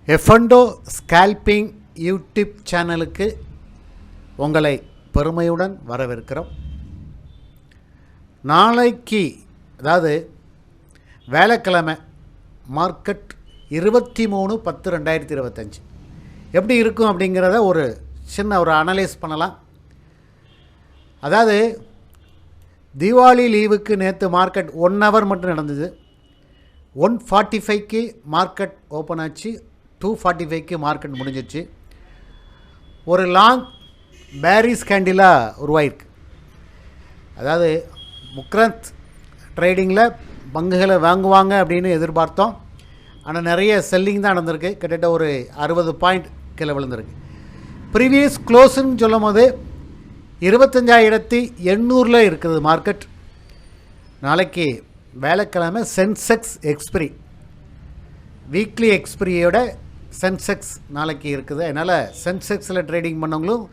எஃப்என்டோ scalping YouTube சேனலுக்கு உங்களை பெருமையுடன் வரவேற்கிறோம். நாளைக்கு அதாவது வேலைக்கிழமை மார்க்கெட் 23/10/2025 எப்படி இருக்கும் அப்படிங்கிறத ஒரு சின்ன அனலைஸ் பண்ணலாம். அதாவது தீபாவளி லீவுக்கு நேற்று மார்க்கெட் 1 ஹவர் மட்டும் நடந்தது. 1:45க்கு மார்க்கெட் ஓப்பன் ஆச்சு, 2:45க்கு மார்க்கெட் முடிஞ்சிச்சு. ஒரு லாங் பேரிஸ் கேண்டிலாக உருவாயிருக்கு. அதாவது முக்ரந்த் ட்ரேடிங்கில் பங்குகளை வாங்குவாங்க அப்படின்னு எதிர்பார்த்தோம். ஆனால் நிறைய செல்லிங் தான் நடந்திருக்கு. கிட்டத்தட்ட ஒரு 60 பாயிண்ட் கீழே விழுந்திருக்கு. ப்ரீவியஸ் க்ளோஸுன்னு சொல்லும் போது 25,800 இருக்குது மார்க்கெட். நாளைக்கு வேலைக்கிழமை சென்செக்ஸ் எக்ஸ்பிரி, வீக்லி எக்ஸ்பிரியோட சென்செக்ஸ் நாளைக்கு இருக்குது. அதனால் சென்செக்ஸில் ட்ரேடிங் பண்ணவங்களும்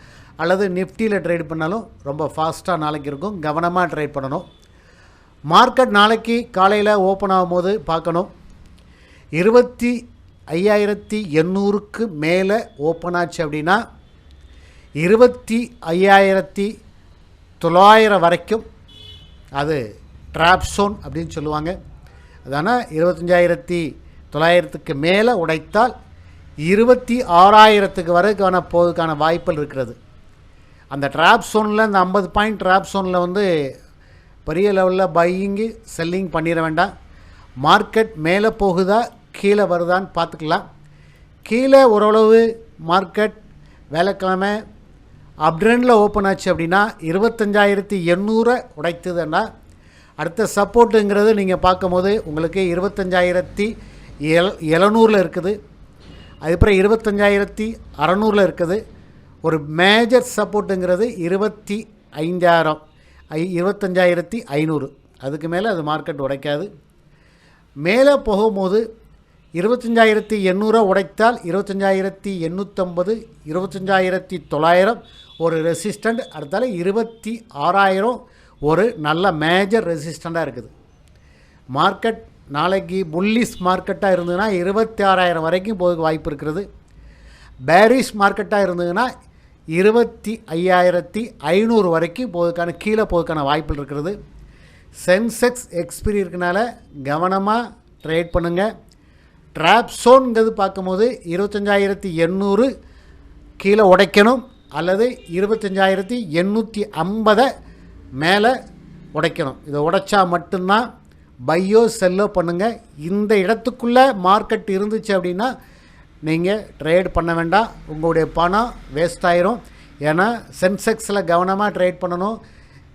அல்லது நிஃப்டியில் ட்ரேட் பண்ணாலும் ரொம்ப ஃபாஸ்ட்டாக நாளைக்கு இருக்கும். கவனமாக ட்ரேட் பண்ணணும். மார்க்கெட் நாளைக்கு காலையில் ஓப்பன் ஆகும்போது பார்க்கணும், 25,800க்கு மேலே ஓப்பன் ஆச்சு அப்படின்னா 25,900 வரைக்கும் அது ட்ராப் ஜோன் அப்படின்னு சொல்லுவாங்க. அதனால் 25,900க்கு மேலே உடைத்தால் 26,000க்கு வரைக்கான போவதுக்கான வாய்ப்புகள் இருக்கிறது. அந்த ட்ராப் ஜோனில் இந்த 50 பாயிண்ட் ட்ராப் ஜோனில் வந்து பெரிய லெவலில் பையிங்கு செல்லிங் பண்ணிட வேண்டாம். மார்க்கெட் மேலே போகுதா கீழே வருதான்னு பார்த்துக்கலாம். கீழே ஓரளவு மார்க்கெட் வேலைக்கிழமை அப்ட்ரெண்டில் ஓப்பன் ஆச்சு அப்படின்னா 25,800 உடைத்ததுன்னா அடுத்த சப்போர்ட்டுங்கிறது நீங்கள் பார்க்கும்போது உங்களுக்கு 25,700 இருக்குது. அதுக்கப்புறம் 25,600 இருக்குது. ஒரு மேஜர் சப்போர்ட்டுங்கிறது 25,500. அதுக்கு மேலே அது மார்க்கெட் உடைக்காது. மேலே போகும்போது 25,800 உடைத்தால் 25,850, 25,900 ஒரு ரெசிஸ்டண்ட். அடுத்தால 26,000 ஒரு நல்ல மேஜர் ரெசிஸ்டண்ட்டாக இருக்குது. மார்க்கெட் நாளைக்கு புல்லிஷ் மார்க்கெட்டாக இருந்ததுன்னா 26,000 வரைக்கும் போகிறதுக்கு வாய்ப்பு இருக்கிறது. பேரிஷ் மார்க்கெட்டாக இருந்ததுன்னா 25,500 வரைக்கும் போகிறதுக்கான கீழே போகிறதுக்கான வாய்ப்பு இருக்கிறது. சென்செக்ஸ் எக்ஸ்பிரி இருக்கனால கவனமாக ட்ரேட் பண்ணுங்கள். ட்ராப் ஜோன்ங்கிறது பார்க்கும்போது 25,800 கீழே உடைக்கணும் அல்லது 25,850 மேலே உடைக்கணும். இதை உடைச்சா மட்டும்தான் பையோ செல்லோ பண்ணுங்கள். இந்த இடத்துக்குள்ளே மார்க்கெட் இருந்துச்சு அப்படின்னா நீங்கள் ட்ரேட் பண்ண வேண்டாம். உங்களுடைய பணம் வேஸ்ட் ஆயிரும். ஏன்னா சென்செக்ஸில் கவனமாக ட்ரேட் பண்ணணும்.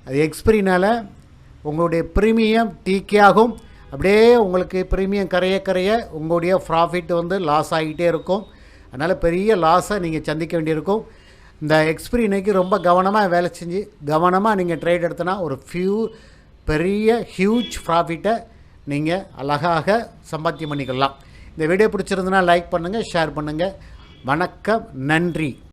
அது எக்ஸ்பிரினால் உங்களுடைய ப்ரீமியம் டீக்கே ஆகும். அப்படியே உங்களுக்கு ப்ரீமியம் கரைய உங்களுடைய ப்ராஃபிட் வந்து லாஸ் ஆகிட்டே இருக்கும். அதனால் பெரிய லாஸை நீங்கள் சந்திக்க வேண்டியிருக்கும். இந்த எக்ஸ்பிரி இன்றைக்கி ரொம்ப கவனமாக வேலை செஞ்சு கவனமாக நீங்கள் ட்ரேட் எடுத்தனா ஒரு பெரிய ஹியூஜ் ப்ராஃபிட்டை நீங்கள் அழகாக சம்பாத்தியம் பண்ணிக்கலாம். இந்த வீடியோ பிடிச்சிருந்தனா லைக் பண்ணுங்கள், ஷேர் பண்ணுங்கள். வணக்கம், நன்றி.